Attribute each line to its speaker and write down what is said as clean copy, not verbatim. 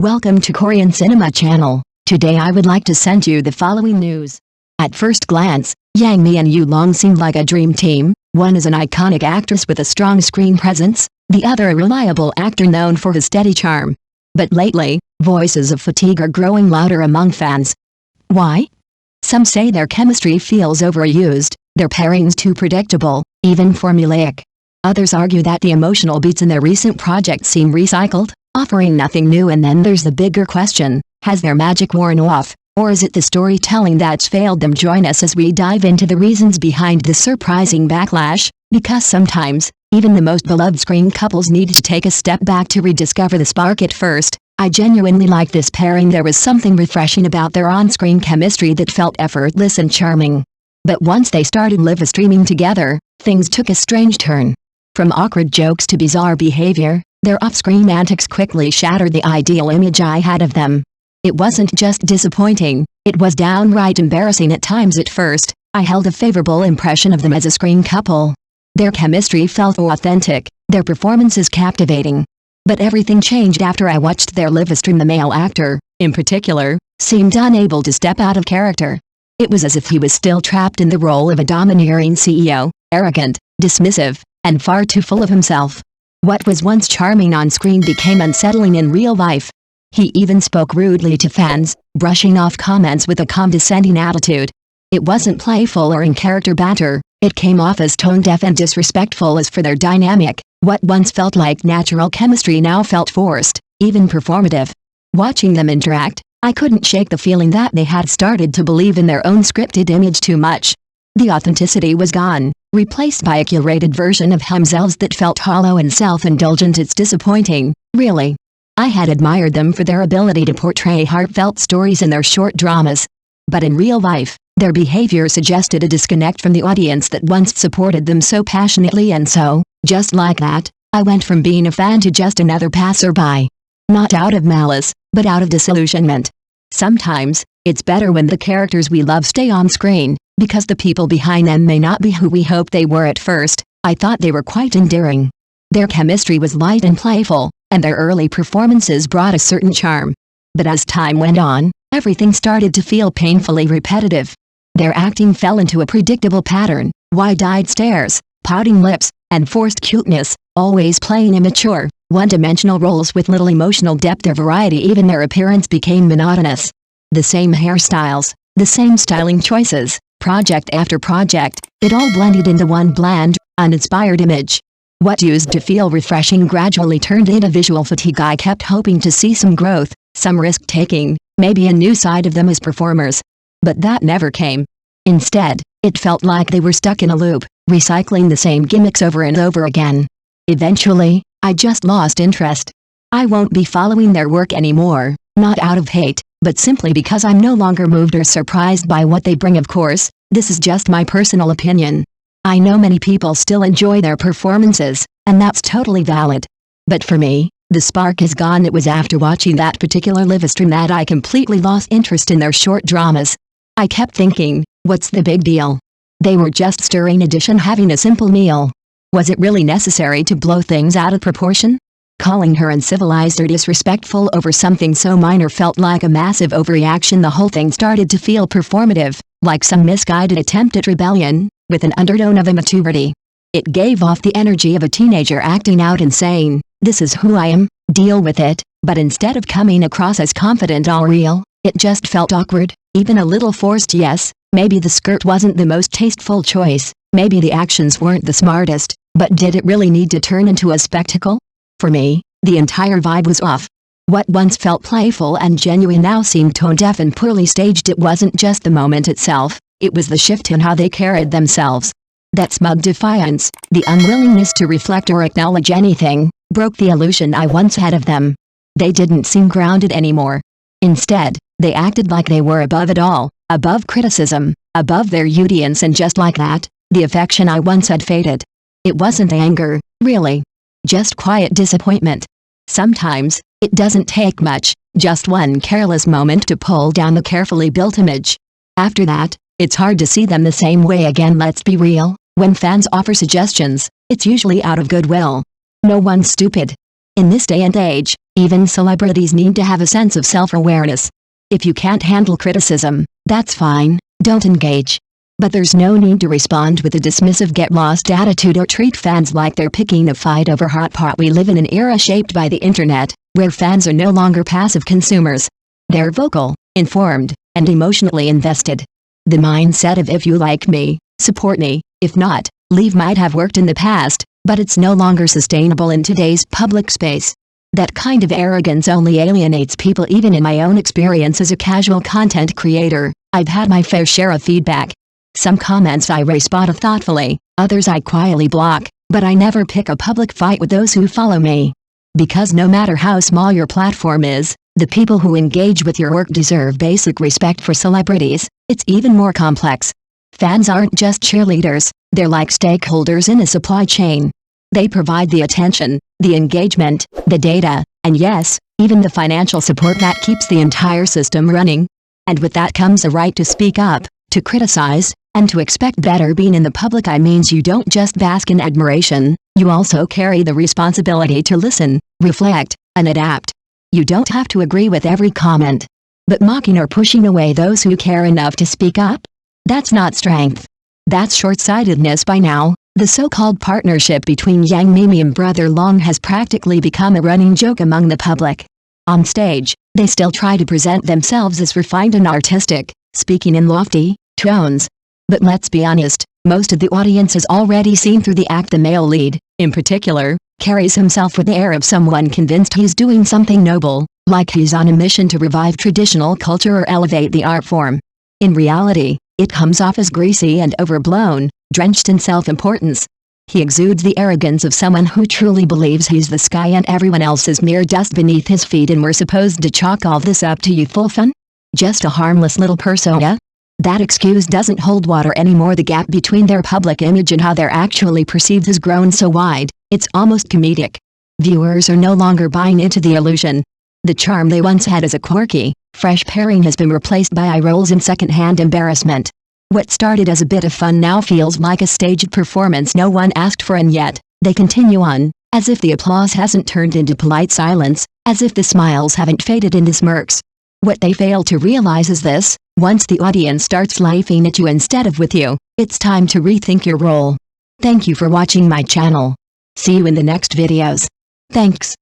Speaker 1: Welcome to Korean Cinema Channel. Today I would like to send you the following news. At first glance, Yang Mi and Yu Long seemed like a dream team. One is an iconic actress with a strong screen presence, the other a reliable actor known for his steady charm. But lately, voices of fatigue are growing louder among fans. Why? Some say their chemistry feels overused, their pairings too predictable, even formulaic. Others argue that the emotional beats in their recent projects seem recycled, offering nothing new. And then there's the bigger question, has their magic worn off, or is it the storytelling that's failed them? Join us as we dive into the reasons behind this surprising backlash, because sometimes, even the most beloved screen couples need to take a step back to rediscover the spark. At first, I genuinely liked this pairing. There was something refreshing about their on-screen chemistry that felt effortless and charming. But once they started live streaming together, things took a strange turn. From awkward jokes to bizarre behavior, their off-screen antics quickly shattered the ideal image I had of them. It wasn't just disappointing, it was downright embarrassing at times. At first, I held a favorable impression of them as a screen couple. Their chemistry felt authentic, their performances captivating. But everything changed after I watched their live stream. The male actor, in particular, seemed unable to step out of character. It was as if he was still trapped in the role of a domineering CEO, arrogant, dismissive, and far too full of himself. What was once charming on screen became unsettling in real life. He even spoke rudely to fans, brushing off comments with a condescending attitude. It wasn't playful or in-character banter, it came off as tone-deaf and disrespectful. As for their dynamic, what once felt like natural chemistry now felt forced, even performative. Watching them interact, I couldn't shake the feeling that they had started to believe in their own scripted image too much. The authenticity was gone, replaced by a curated version of themselves that felt hollow and self-indulgent. It's disappointing, really. I had admired them for their ability to portray heartfelt stories in their short dramas. But in real life, their behavior suggested a disconnect from the audience that once supported them so passionately. And so, just like that, I went from being a fan to just another passerby. Not out of malice, but out of disillusionment. Sometimes, it's better when the characters we love stay on screen, because the people behind them may not be who we hoped they were. At first, I thought they were quite endearing. Their chemistry was light and playful, and their early performances brought a certain charm. But as time went on, everything started to feel painfully repetitive. Their acting fell into a predictable pattern, wide-eyed stares, pouting lips, and forced cuteness, always playing immature, one-dimensional roles with little emotional depth or variety. Even their appearance became monotonous. The same hairstyles, the same styling choices, project after project, it all blended into one bland, uninspired image. What used to feel refreshing gradually turned into visual fatigue. I kept hoping to see some growth, some risk-taking, maybe a new side of them as performers. But that never came. Instead, it felt like they were stuck in a loop, recycling the same gimmicks over and over again. Eventually, I just lost interest. I won't be following their work anymore, not out of hate, but simply because I'm no longer moved or surprised by what they bring. Of course, this is just my personal opinion. I know many people still enjoy their performances, and that's totally valid. But for me, the spark is gone. It was after watching that particular live stream that I completely lost interest in their short dramas. I kept thinking, what's the big deal? They were just stirring addition, having a simple meal. Was it really necessary to blow things out of proportion? Calling her uncivilized or disrespectful over something so minor felt like a massive overreaction. The whole thing started to feel performative, like some misguided attempt at rebellion, with an undertone of immaturity. It gave off the energy of a teenager acting out and saying, "This is who I am, deal with it," but instead of coming across as confident or real, it just felt awkward, even a little forced. Yes, maybe the skirt wasn't the most tasteful choice, maybe the actions weren't the smartest, but did it really need to turn into a spectacle? For me, the entire vibe was off. What once felt playful and genuine now seemed tone-deaf and poorly staged. It wasn't just the moment itself, it was the shift in how they carried themselves. That smug defiance, the unwillingness to reflect or acknowledge anything, broke the illusion I once had of them. They didn't seem grounded anymore. Instead, they acted like they were above it all, above criticism, above their audience. And just like that, the affection I once had faded. It wasn't anger, really. Just quiet disappointment. Sometimes, it doesn't take much, just one careless moment to pull down the carefully built image. After that, it's hard to see them the same way again. Let's be real, when fans offer suggestions, it's usually out of goodwill. No one's stupid. In this day and age, even celebrities need to have a sense of self-awareness. If you can't handle criticism, that's fine, don't engage. But there's no need to respond with a dismissive get-lost attitude or treat fans like they're picking a fight over hot pot. We live in an era shaped by the internet, where fans are no longer passive consumers. They're vocal, informed, and emotionally invested. The mindset of if you like me, support me, if not, leave might have worked in the past, but it's no longer sustainable in today's public space. That kind of arrogance only alienates people. Even in my own experience as a casual content creator, I've had my fair share of feedback. Some comments I respond thoughtfully, others I quietly block, but I never pick a public fight with those who follow me. Because no matter how small your platform is, the people who engage with your work deserve basic respect. For celebrities, it's even more complex. Fans aren't just cheerleaders, they're like stakeholders in a supply chain. They provide the attention, the engagement, the data, and yes, even the financial support that keeps the entire system running. And with that comes a right to speak up, to criticize, and to expect better. Being in the public eye means you don't just bask in admiration, you also carry the responsibility to listen, reflect, and adapt. You don't have to agree with every comment. But mocking or pushing away those who care enough to speak up? That's not strength. That's short-sightedness. By now, the so-called partnership between Yang Mimi and Brother Long has practically become a running joke among the public. On stage, they still try to present themselves as refined and artistic, speaking in lofty tones. But let's be honest, most of the audience has already seen through the act. The male lead, in particular, carries himself with the air of someone convinced he's doing something noble, like he's on a mission to revive traditional culture or elevate the art form. In reality, it comes off as greasy and overblown, drenched in self-importance. He exudes the arrogance of someone who truly believes he's the sky and everyone else is mere dust beneath his feet. And we're supposed to chalk all this up to youthful fun? Just a harmless little persona? That excuse doesn't hold water anymore. The gap between their public image and how they're actually perceived has grown so wide, it's almost comedic. Viewers are no longer buying into the illusion. The charm they once had as a quirky, fresh pairing has been replaced by eye rolls and second-hand embarrassment. What started as a bit of fun now feels like a staged performance no one asked for, and yet, they continue on, as if the applause hasn't turned into polite silence, as if the smiles haven't faded into smirks. What they fail to realize is this: once the audience starts laughing at you instead of with you, it's time to rethink your role. Thank you for watching my channel. See you in the next videos. Thanks.